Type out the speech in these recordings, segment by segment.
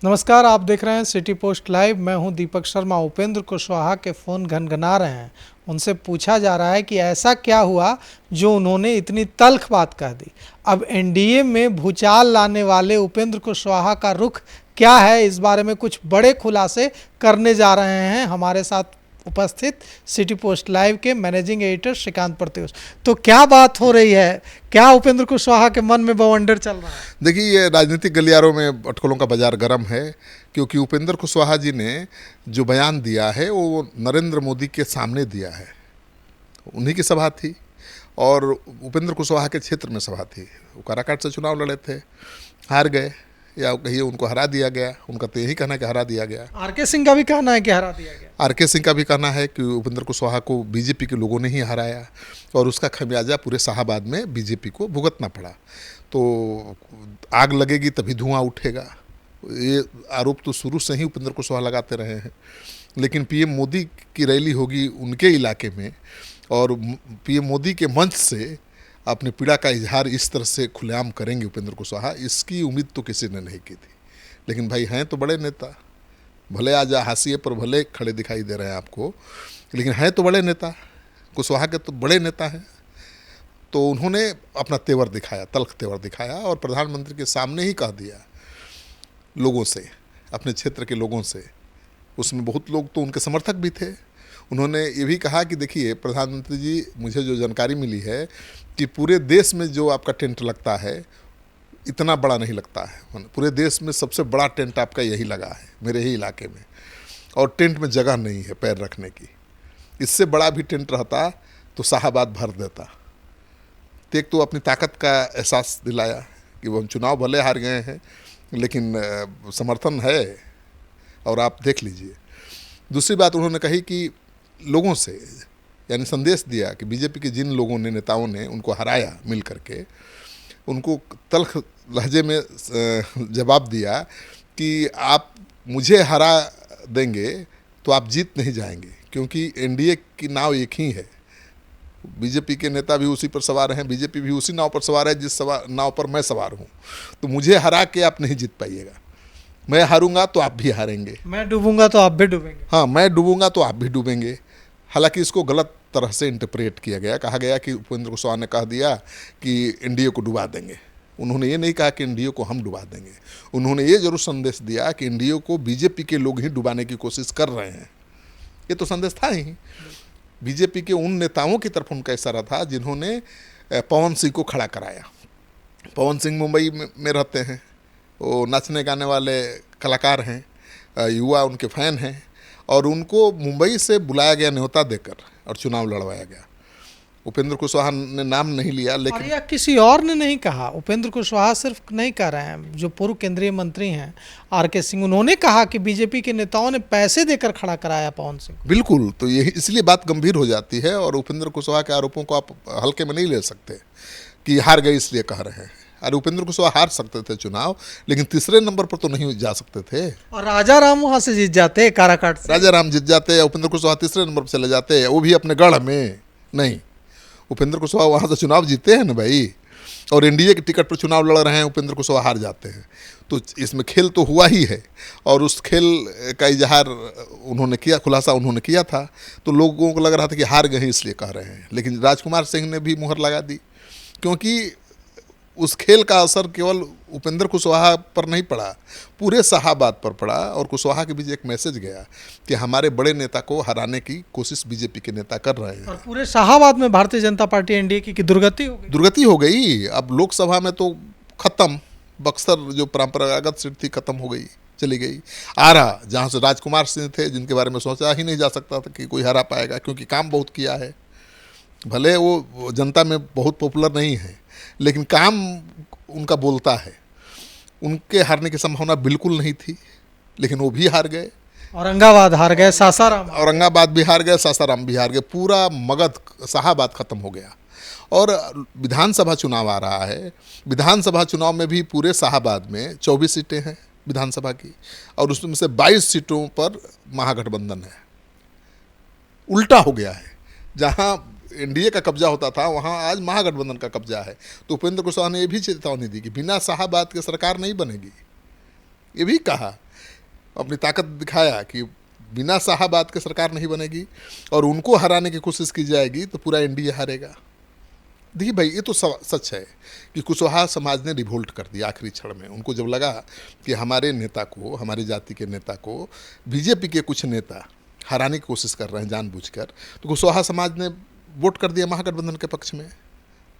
नमस्कार, आप देख रहे हैं सिटी पोस्ट लाइव। मैं हूं दीपक शर्मा। उपेंद्र कुशवाहा के फ़ोन घनघना रहे हैं। उनसे पूछा जा रहा है कि ऐसा क्या हुआ जो उन्होंने इतनी तल्ख बात कह दी। अब एनडीए में भूचाल लाने वाले उपेंद्र कुशवाहा का रुख क्या है, इस बारे में कुछ बड़े खुलासे करने जा रहे हैं हमारे साथ उपस्थित सिटी पोस्ट लाइव के मैनेजिंग एडिटर श्रीकांत प्रत्युष। तो क्या बात हो रही है, क्या उपेंद्र कुशवाहा के मन में बवंडर चल रहा है? देखिए, ये राजनीतिक गलियारों में अटकलों का बाजार गर्म है, क्योंकि उपेंद्र कुशवाहा जी ने जो बयान दिया है वो नरेंद्र मोदी के सामने दिया है। उन्हीं की सभा थी और उपेंद्र कुशवाहा के क्षेत्र में सभा थी। वो काराकाट से चुनाव लड़े थे, हार गए, या कहिए उनको हरा दिया गया। उनका तो यही कहना है कि हरा दिया गया। आरके सिंह का भी कहना है कि हरा दिया गया। आरके सिंह का भी कहना है कि उपेंद्र कुशवाहा को बीजेपी के लोगों ने ही हराया और उसका खमियाजा पूरे शाहाबाद में बीजेपी को भुगतना पड़ा। तो आग लगेगी तभी धुआं उठेगा, ये आरोप तो शुरू से ही उपेंद्र कुशवाहा लगाते रहे हैं। लेकिन पीएम मोदी की रैली होगी उनके इलाके में और पीएम मोदी के मंच से अपनी पीड़ा का इजहार इस तरह से खुलेआम करेंगे उपेंद्र कुशवाहा, इसकी उम्मीद तो किसी ने नहीं की थी। लेकिन भाई हैं तो बड़े नेता, भले आज हाशिए पर भले खड़े दिखाई दे रहे हैं आपको, लेकिन हैं तो बड़े नेता। कुशवाहा के तो बड़े नेता हैं। तो उन्होंने अपना तेवर दिखाया, तल्ख तेवर दिखाया और प्रधानमंत्री के सामने ही कह दिया लोगों से, अपने क्षेत्र के लोगों से। उसमें बहुत लोग तो उनके समर्थक भी थे। उन्होंने ये भी कहा कि देखिए प्रधानमंत्री जी, मुझे जो जानकारी मिली है कि पूरे देश में जो आपका टेंट लगता है इतना बड़ा नहीं लगता है। पूरे देश में सबसे बड़ा टेंट आपका यही लगा है, मेरे ही इलाके में, और टेंट में जगह नहीं है पैर रखने की। इससे बड़ा भी टेंट रहता तो शाहाबाद भर देता। तो एक तो अपनी ताकत का एहसास दिलाया कि वो हम चुनाव भले हार गए हैं लेकिन समर्थन है और आप देख लीजिए। दूसरी बात उन्होंने कही कि लोगों से, यानी संदेश दिया कि बीजेपी के जिन लोगों ने, नेताओं ने उनको हराया मिल करके, उनको तल्ख लहजे में जवाब दिया कि आप मुझे हरा देंगे तो आप जीत नहीं जाएंगे, क्योंकि एनडीए की नाव एक ही है। बीजेपी के नेता भी उसी पर सवार हैं, बीजेपी भी उसी नाव पर सवार है जिस नाव पर मैं सवार हूँ। तो मुझे हरा के आप नहीं जीत पाइएगा। मैं हारूंगा तो आप भी हारेंगे, मैं डूबूंगा तो आप भी डूबेंगे। हाँ, मैं डूबूंगा तो आप भी डूबेंगे। हालांकि इसको गलत तरह से इंटरप्रेट किया गया। कहा गया कि उपेंद्र कुशवाहा ने कह दिया कि एनडीए को डुबा देंगे। उन्होंने ये नहीं कहा कि एनडीए को हम डुबा देंगे। उन्होंने ये जरूर संदेश दिया कि एनडीए को बीजेपी के लोग ही डुबाने की कोशिश कर रहे हैं। ये तो संदेश था ही। बीजेपी के उन नेताओं की तरफ उनका इशारा था जिन्होंने पवन सिंह को खड़ा कराया। पवन सिंह मुंबई में रहते हैं, वो नाचने गाने वाले कलाकार हैं, युवा उनके फ़ैन हैं, और उनको मुंबई से बुलाया गया न्योता देकर और चुनाव लड़वाया गया। उपेंद्र कुशवाहा ने नाम नहीं लिया, लेकिन और यह किसी और ने नहीं कहा। उपेंद्र कुशवाहा सिर्फ नहीं कह रहे हैं, जो पूर्व केंद्रीय मंत्री हैं आरके सिंह, उन्होंने कहा कि बीजेपी के नेताओं ने पैसे देकर खड़ा कराया पवन सिंह। बिल्कुल, तो यही इसलिए बात गंभीर हो जाती है और उपेंद्र कुशवाहा के आरोपों को आप हल्के में नहीं ले सकते कि हार गए इसलिए कह रहे हैं। अरे उपेंद्र कुशवाहा हार सकते थे चुनाव, लेकिन तीसरे नंबर पर तो नहीं जा सकते थे। और राजा राम वहां से जीत जाते, काराकाट से। राजा राम जीत जाते, उपेंद्र कुशवाहा तीसरे नंबर पर चले जाते, वो भी अपने गढ़ में। नहीं, उपेंद्र कुशवाहा वहाँ से चुनाव जीते हैं ना भाई, और एनडीए के टिकट पर चुनाव लड़ रहे हैं, उपेंद्र कुशवाहा हार जाते हैं। तो इसमें खेल तो हुआ ही है, और उस खेल का इजहार उन्होंने किया, खुलासा उन्होंने किया था। तो लोगों को लग रहा था कि हार गए इसलिए कह रहे हैं, लेकिन राजकुमार सिंह ने भी मुहर लगा दी, क्योंकि उस खेल का असर केवल उपेंद्र कुशवाहा पर नहीं पड़ा, पूरे शाहाबाद पर पड़ा। और कुशवाहा के बीच एक मैसेज गया कि हमारे बड़े नेता को हराने की कोशिश बीजेपी के नेता कर रहे हैं। और पूरे शाहाबाद में भारतीय जनता पार्टी एनडीए की दुर्गति हो गई। दुर्गति हो गई। अब लोकसभा में तो खत्म, बक्सर जो परंपरागत सीट थी खत्म हो गई, चली गई। आरा, जहाँ से राजकुमार सिंह थे, जिनके बारे में सोचा ही नहीं जा सकता था कि कोई हरा पाएगा, क्योंकि काम बहुत किया है। भले वो जनता में बहुत पॉपुलर नहीं है, लेकिन काम उनका बोलता है। उनके हारने की संभावना बिल्कुल नहीं थी, लेकिन वो भी हार गए। औरंगाबाद हार गए, सासाराम, औरंगाबाद भी हार गए, सासाराम भी हार गए। पूरा मगध शाहाबाद खत्म हो गया। और विधानसभा चुनाव आ रहा है। विधानसभा चुनाव में भी पूरे शाहाबाद में 24 सीटें हैं विधानसभा की, और उसमें से 22 सीटों पर महागठबंधन है। उल्टा हो गया है, जहां एनडीए का कब्जा होता था वहां आज महागठबंधन का कब्जा है। तो उपेंद्र कुशवाहा ने यह भी चेतावनी दी कि बिना शाहाबाद के सरकार नहीं बनेगी। ये भी कहा अपनी ताकत दिखाया कि बिना शाहाबाद के सरकार नहीं बनेगी और उनको हराने की कोशिश की जाएगी तो पूरा एनडीए हारेगा। देखिए भाई, ये तो सच है कि कुशवाहा समाज ने रिवोल्ट कर दिया आखिरी क्षण में। उनको जब लगा कि हमारे नेता को, हमारी जाति के नेता को बीजेपी के कुछ नेता हराने की कोशिश कर रहे हैं जानबूझकर, तो कुशवाहा समाज ने वोट कर दिया महागठबंधन के पक्ष में।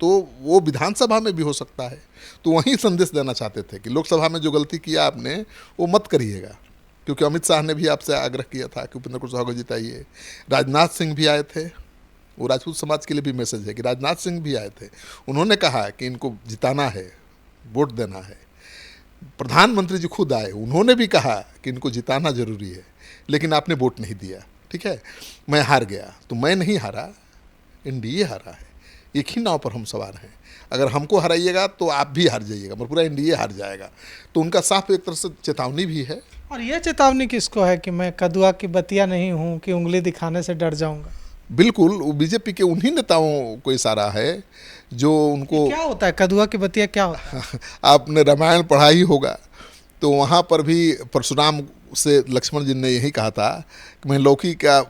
तो वो विधानसभा में भी हो सकता है। तो वहीं संदेश देना चाहते थे कि लोकसभा में जो गलती किया आपने वो मत करिएगा, क्योंकि अमित शाह ने भी आपसे आग्रह किया था कि उपेंद्र कुशवाहा को जिताइए। राजनाथ सिंह भी आए थे, वो राजपूत समाज के लिए भी मैसेज है कि राजनाथ सिंह भी आए थे, उन्होंने कहा कि इनको जिताना है, वोट देना है। प्रधानमंत्री जी खुद आए, उन्होंने भी कहा कि इनको जिताना जरूरी है, लेकिन आपने वोट नहीं दिया। ठीक है, मैं हार गया, तो मैं नहीं हारा, एनडीए हारा है। एक ही नाव पर हम सवार हैं। अगर हमको हराइएगा तो आप भी हार जाइएगा, पर पूरा एनडीए हार जाएगा। तो उनका साफ एक तरह से चेतावनी भी है। और यह चेतावनी किसको है कि मैं कदुआ की बतिया नहीं हूँ कि उंगली दिखाने से डर जाऊंगा? बिल्कुल, वो बीजेपी के उन्हीं नेताओं को इशारा है जो उनको, क्या होता है कदुआ की बतिया, क्या होता है? आपने रामायण पढ़ा ही होगा, तो वहाँ पर भी परशुराम से लक्ष्मण जी ने यही कहा था कि मैं लौकी का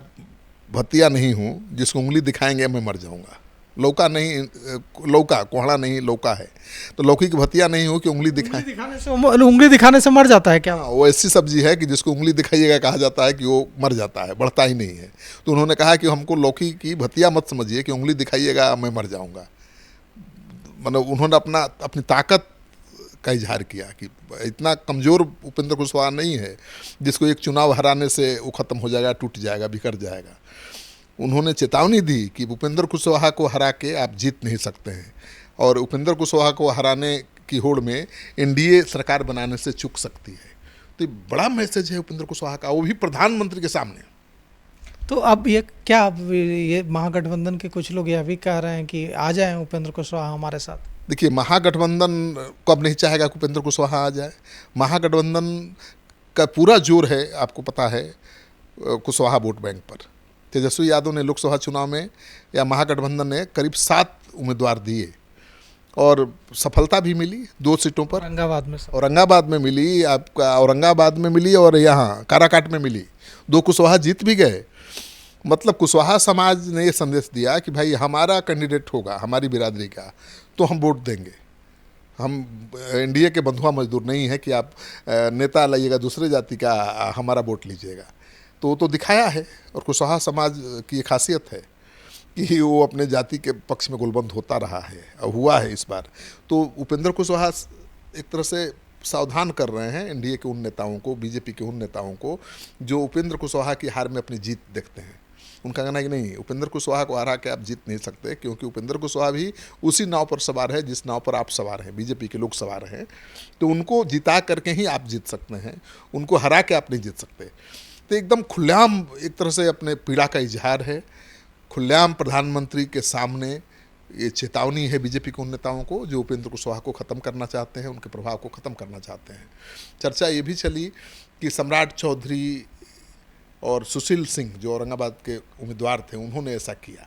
भतिया नहीं हूँ, जिसको उंगली दिखाएंगे मैं मर जाऊँगा। लौका नहीं, लौका कोहड़ा नहीं, लौका है, तो लौकी की भतिया नहीं हो कि उंगली उंगली दिखाने से मर जाता है क्या? वो ऐसी सब्जी है कि जिसको उंगली दिखाइएगा कहा जाता है कि वो मर जाता है, बढ़ता ही नहीं है। तो उन्होंने कहा कि हमको लौकी की भतिया मत समझिए कि उंगली दिखाइएगा मैं मर जाऊंगा। मतलब उन्होंने अपनी ताकत का इजहार किया कि इतना कमज़ोर उपेंद्र कुशवाहा नहीं है जिसको एक चुनाव हराने से वो ख़त्म हो जाएगा, टूट जाएगा, बिखर जाएगा। उन्होंने चेतावनी दी कि उपेंद्र कुशवाहा को हरा के आप जीत नहीं सकते हैं, और उपेंद्र कुशवाहा को हराने की होड़ में एनडीए सरकार बनाने से चूक सकती है। तो बड़ा मैसेज है उपेंद्र कुशवाहा का, वो भी प्रधानमंत्री के सामने। तो अब ये महागठबंधन के कुछ लोग यह भी कह रहे हैं कि आ जाएं उपेंद्र कुशवाहा हमारे साथ। देखिए, महागठबंधन कब नहीं चाहेगा कि उपेंद्र कुशवाहा आ जाए? महागठबंधन का पूरा जोर है, आपको पता है, कुशवाहा वोट बैंक पर। तेजस्वी यादव ने लोकसभा चुनाव में, या महागठबंधन ने करीब 7 उम्मीदवार दिए और सफलता भी मिली 2 सीटों पर। औरंगाबाद में मिली, आपका औरंगाबाद में मिली और यहाँ काराकाट में मिली। 2 कुशवाहा जीत भी गए। मतलब कुशवाहा समाज ने ये संदेश दिया कि भाई हमारा कैंडिडेट होगा हमारी बिरादरी का तो हम वोट देंगे। हम एनडीए के बंधुआ मजदूर नहीं है कि आप नेता लाइएगा दूसरे जाति का, हमारा वोट लीजिएगा। तो दिखाया है। और कुशवाहा समाज की एक खासियत है कि वो अपने जाति के पक्ष में गुलबंद होता रहा है और हुआ है इस बार। तो उपेंद्र कुशवाहा एक तरह से सावधान कर रहे हैं एनडीए के उन नेताओं को, बीजेपी के उन नेताओं को जो उपेंद्र कुशवाहा की हार में अपनी जीत देखते हैं। उनका कहना है कि नहीं, उपेंद्र कुशवाहा को हरा के आप जीत नहीं सकते, क्योंकि उपेंद्र कुशवाहा भी उसी नाव पर सवार है जिस नाव पर आप सवार हैं, बीजेपी के लोग सवार हैं। तो उनको जिता करके ही आप जीत सकते हैं, उनको हरा के आप नहीं जीत सकते। तो एकदम खुलेआम एक तरह से अपने पीड़ा का इजहार है, खुलेआम प्रधानमंत्री के सामने ये चेतावनी है बीजेपी के उन नेताओं को जो उपेंद्र कुशवाहा को ख़त्म करना चाहते हैं, उनके प्रभाव को ख़त्म करना चाहते हैं। चर्चा ये भी चली कि सम्राट चौधरी और सुशील सिंह जो औरंगाबाद के उम्मीदवार थे, उन्होंने ऐसा किया।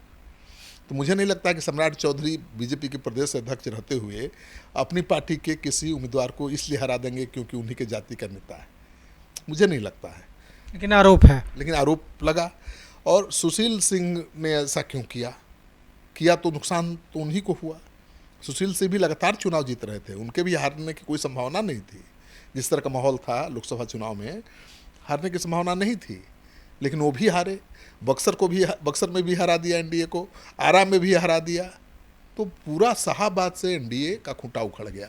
तो मुझे नहीं लगता कि सम्राट चौधरी बीजेपी के प्रदेश अध्यक्ष रहते हुए अपनी पार्टी के किसी उम्मीदवार को इसलिए हरा देंगे क्योंकि उन्हीं के जाति का नेता है। मुझे नहीं लगता है, लेकिन आरोप है, लेकिन आरोप लगा। और सुशील सिंह ने ऐसा क्यों किया तो नुकसान तो उन्हीं को हुआ। सुशील सिंह भी लगातार चुनाव जीत रहे थे, उनके भी हारने की कोई संभावना नहीं थी। जिस तरह का माहौल था लोकसभा चुनाव में, हारने की संभावना नहीं थी, लेकिन वो भी हारे। बक्सर में भी हरा दिया एनडीए को, आरा में भी हरा दिया। तो पूरा शाहाबाद से एनडीए का खूंटा उखड़ गया।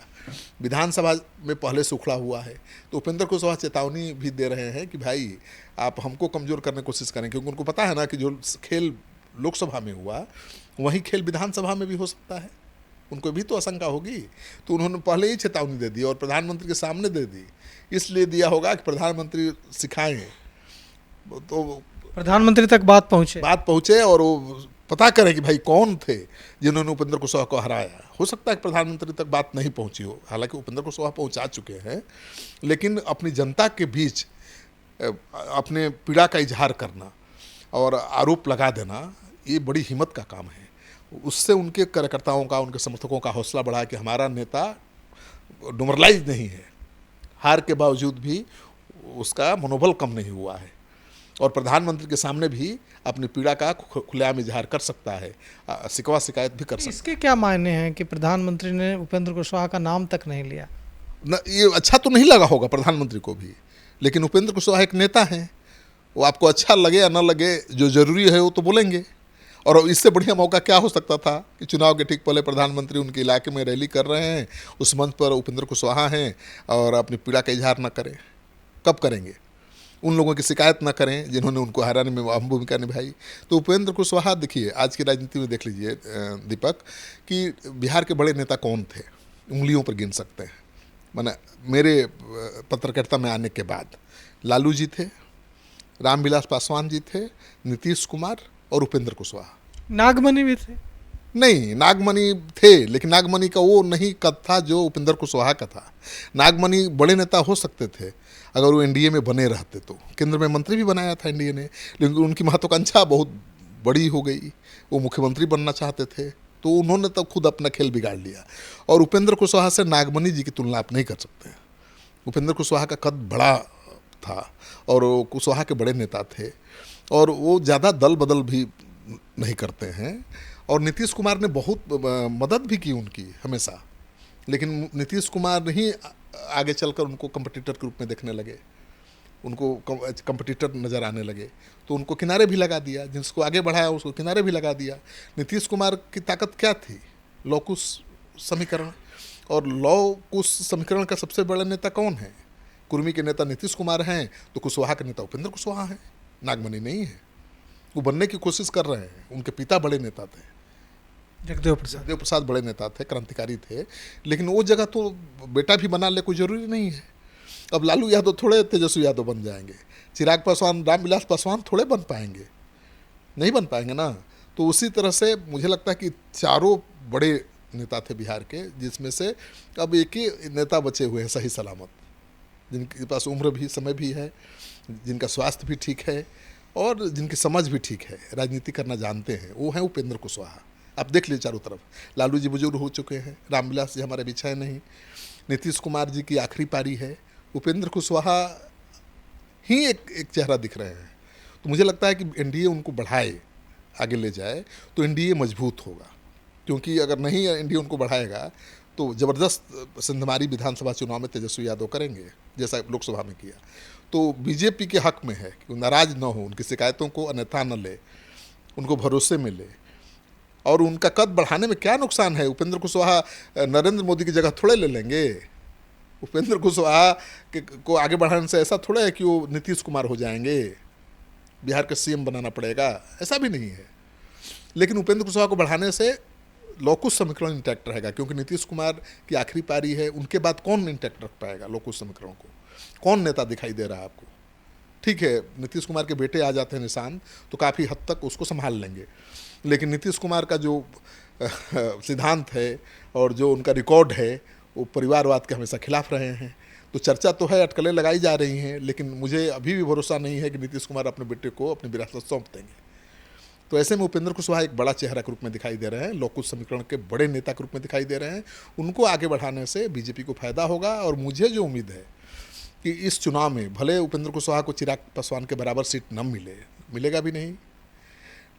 विधानसभा में पहले से उखड़ा हुआ है। तो उपेंद्र कुशवाहा चेतावनी भी दे रहे हैं कि भाई आप हमको कमज़ोर करने की कोशिश करें, क्योंकि उनको पता है ना कि जो खेल लोकसभा में हुआ वही खेल विधानसभा में भी हो सकता है। उनको भी तो आशंका होगी। तो उन्होंने पहले ही चेतावनी दे दी और प्रधानमंत्री के सामने दे दी। इसलिए दिया होगा कि प्रधानमंत्री सिखाएं, तो प्रधानमंत्री तक बात पहुँचे और वो पता करें कि भाई कौन थे जिन्होंने उपेंद्र कुशवाहा को हराया। हो सकता है कि प्रधानमंत्री तक बात नहीं पहुंची हो, हालांकि उपेंद्र कुशवाहा पहुंचा चुके हैं, लेकिन अपनी जनता के बीच अपने पीड़ा का इजहार करना और आरोप लगा देना, ये बड़ी हिम्मत का काम है। उससे उनके कार्यकर्ताओं का, उनके समर्थकों का हौसला बढ़ा कि हमारा नेता डिमोरलाइज नहीं है, हार के बावजूद भी उसका मनोबल कम नहीं हुआ है और प्रधानमंत्री के सामने भी अपनी पीड़ा का खुलेआम इजहार कर सकता है, शिकवा शिकायत भी कर सकता है। इसके क्या मायने हैं कि प्रधानमंत्री ने उपेंद्र कुशवाहा का नाम तक नहीं लिया? न, ये अच्छा तो नहीं लगा होगा प्रधानमंत्री को भी, लेकिन उपेंद्र कुशवाहा एक नेता हैं, वो आपको अच्छा लगे या ना लगे, जो जरूरी है वो तो बोलेंगे। और इससे बढ़िया मौका क्या हो सकता था कि चुनाव के ठीक पहले प्रधानमंत्री उनके इलाके में रैली कर रहे हैं, उस मंच पर उपेंद्र कुशवाहा हैं और अपनी पीड़ा का इजहार ना करें। कब करेंगे? उन लोगों की शिकायत ना करें जिन्होंने उनको हराने में अहम भूमिका निभाई। तो उपेंद्र कुशवाहा, देखिए आज की राजनीति में देख लीजिए दीपक, कि बिहार के बड़े नेता कौन थे, उंगलियों पर गिन सकते हैं। माने मेरे पत्रकारिता में आने के बाद लालू जी थे, रामविलास पासवान जी थे, नीतीश कुमार और उपेंद्र कुशवाहा। नागमणि भी थे? नहीं, नागमणि थे, लेकिन नागमणि का वो नहीं कद था जो उपेंद्र कुशवाहा का था। नागमणि बड़े नेता हो सकते थे अगर वो एनडीए में बने रहते तो। केंद्र में मंत्री भी बनाया था एनडीए ने, लेकिन उनकी महत्वाकांक्षा बहुत बड़ी हो गई, वो मुख्यमंत्री बनना चाहते थे, तो उन्होंने तब खुद अपना खेल बिगाड़ लिया। और उपेंद्र कुशवाहा से नागमणि जी की तुलना आप नहीं कर सकते। उपेंद्र कुशवाहा का कद बड़ा था और वो कुशवाहा के बड़े नेता थे और वो ज़्यादा दल बदल भी नहीं करते हैं। और नीतीश कुमार ने बहुत मदद भी की उनकी हमेशा, लेकिन नीतीश कुमार नहीं आगे चलकर उनको कंपटीटर के रूप में देखने लगे, उनको कंपटीटर नज़र आने लगे, तो उनको किनारे भी लगा दिया। जिसको आगे बढ़ाया उसको किनारे भी लगा दिया। नीतीश कुमार की ताकत क्या थी? लॉकुश समीकरण। और लॉकुश समीकरण का सबसे बड़ा नेता कौन है? कुर्मी के नेता नीतीश कुमार हैं, तो कुशवाहा के नेता उपेंद्र कुशवाहा हैं, नागमणि नहीं है। वो बनने की कोशिश कर रहे हैं। उनके पिता बड़े नेता थे, जगदेव प्रसाद। जगदेव प्रसाद बड़े नेता थे, क्रांतिकारी थे, लेकिन वो जगह तो बेटा भी बना ले, कोई ज़रूरी नहीं है। अब लालू यादव थोड़े तेजस्वी यादव बन जाएंगे, चिराग पासवान, रामविलास पासवान थोड़े बन पाएंगे, नहीं बन पाएंगे ना। तो उसी तरह से मुझे लगता है कि चारों बड़े नेता थे बिहार के, जिसमें से अब एक ही नेता बचे हुए हैं सही सलामत, जिनके पास उम्र भी, समय भी है, जिनका स्वास्थ्य भी ठीक है और जिनकी समझ भी ठीक है, राजनीति करना जानते हैं, वो हैं उपेंद्र कुशवाहा। आप देख लीजिए चारों तरफ, लालू जी बुजुर्ग हो चुके हैं, रामविलास जी हमारे बीच है नहीं, नीतीश कुमार जी की आखिरी पारी है, उपेंद्र कुशवाहा ही एक चेहरा दिख रहे हैं। तो मुझे लगता है कि एनडीए उनको बढ़ाए, आगे ले जाए, तो एनडीए मजबूत होगा। क्योंकि अगर नहीं एनडीए उनको बढ़ाएगा तो ज़बरदस्त सिंधमारी विधानसभा चुनाव में तेजस्वी यादव करेंगे, जैसा लोकसभा में किया। तो बीजेपी के हक में है कि नाराज़ न हो, उनकी शिकायतों को अन्यथा न ले, उनको भरोसे में ले। और उनका कद बढ़ाने में क्या नुकसान है? उपेंद्र कुशवाहा नरेंद्र मोदी की जगह थोड़े ले लेंगे। उपेंद्र कुशवाहा को आगे बढ़ाने से ऐसा थोड़ा है कि वो नीतीश कुमार हो जाएंगे, बिहार का सीएम बनाना पड़ेगा, ऐसा भी नहीं है। लेकिन उपेंद्र कुशवाहा को बढ़ाने से लॉकुश समीकरण इंटैक्ट रहेगा, क्योंकि नीतीश कुमार की आखिरी पारी है, उनके बाद कौन इंटैक्ट रख पाएगा लॉकुश समीकरण को? कौन नेता दिखाई दे रहा है आपको? ठीक है, नीतीश कुमार के बेटे आ जाते हैं निशान, तो काफ़ी हद तक उसको संभाल लेंगे, लेकिन नीतीश कुमार का जो सिद्धांत है और जो उनका रिकॉर्ड है, वो परिवारवाद के हमेशा खिलाफ रहे हैं। तो चर्चा तो है, अटकलें लगाई जा रही हैं, लेकिन मुझे अभी भी भरोसा नहीं है कि नीतीश कुमार अपने बेटे को अपनी विरासत सौंप देंगे। तो ऐसे में उपेंद्र कुशवाहा एक बड़ा चेहरा के रूप में दिखाई दे रहे हैं, लॉकुश समीकरण के बड़े नेता के रूप में दिखाई दे रहे हैं। उनको आगे बढ़ाने से बीजेपी को फायदा होगा। और मुझे जो उम्मीद है कि इस चुनाव में भले उपेंद्र कुशवाहा को चिराग पासवान के बराबर सीट न मिले, मिलेगा भी नहीं,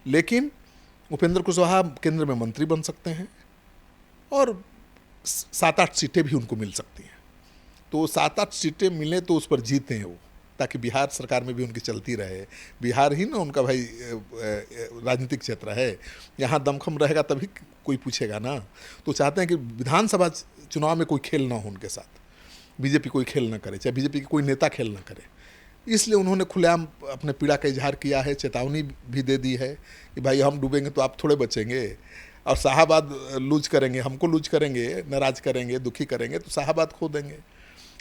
लेकिन उपेंद्र कुशवाहा केंद्र में मंत्री बन सकते हैं और 7-8 सीटें भी उनको मिल सकती हैं। तो 7-8 सीटें मिलें तो उस पर जीतें वो, ताकि बिहार सरकार में भी उनकी चलती रहे। बिहार ही ना उनका भाई राजनीतिक क्षेत्र है, यहाँ दमखम रहेगा तभी कोई पूछेगा ना। तो चाहते हैं कि विधानसभा चुनाव में कोई खेल ना हो उनके साथ, बीजेपी कोई खेल ना करे, चाहे बीजेपी के कोई नेता खेल ना करे। इसलिए उन्होंने खुलेआम अपने पीड़ा का इजहार किया है, चेतावनी भी दे दी है कि भाई हम डूबेंगे तो आप थोड़े बचेंगे, और शाहाबाद लूज करेंगे, हमको लूज करेंगे, नाराज करेंगे, दुखी करेंगे तो शाहाबाद खो देंगे।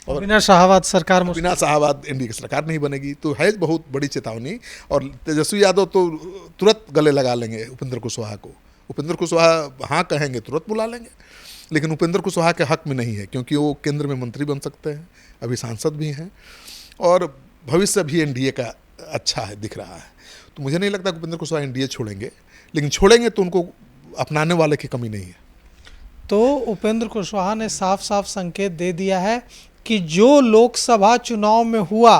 और बिना शाहाबाद सरकार, बिना शाहाबाद एनडीए की सरकार नहीं बनेगी। तो है बहुत बड़ी चेतावनी। और तेजस्वी यादव तो तुरंत गले लगा लेंगे उपेंद्र कुशवाहा को। उपेंद्र कुशवाहा हाँ कहेंगे तुरंत बुला लेंगे, लेकिन उपेंद्र कुशवाहा के हक में नहीं है, क्योंकि वो केंद्र में मंत्री बन सकते हैं, अभी सांसद भी हैं और भविष्य भी एनडीए का अच्छा है, दिख रहा है। तो मुझे नहीं लगता कि उपेंद्र कुशवाहा एनडीए छोड़ेंगे, लेकिन छोड़ेंगे तो उनको अपनाने वाले की कमी नहीं है। तो उपेंद्र कुशवाहा ने साफ साफ संकेत दे दिया है कि जो लोकसभा चुनाव में हुआ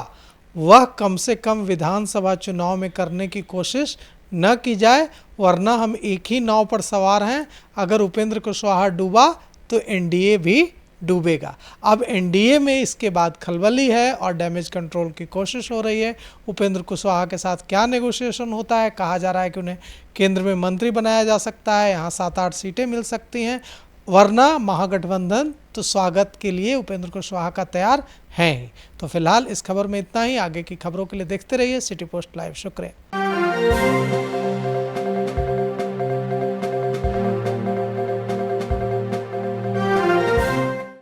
वह कम से कम विधानसभा चुनाव में करने की कोशिश न की जाए, वरना हम एक ही नाव पर सवार हैं। अगर उपेंद्र कुशवाहा डूबा तो एनडीए भी डूबेगा। अब एनडीए में इसके बाद खलबली है और डैमेज कंट्रोल की कोशिश हो रही है। उपेंद्र कुशवाहा के साथ क्या नेगोशिएशन होता है? कहा जा रहा है कि उन्हें केंद्र में मंत्री बनाया जा सकता है, यहाँ 7-8 सीटें मिल सकती हैं, वरना महागठबंधन तो स्वागत के लिए उपेंद्र कुशवाहा का तैयार है ही। तो फिलहाल इस खबर में इतना ही। आगे की खबरों के लिए देखते रहिए सिटी पोस्ट लाइव। शुक्रिया।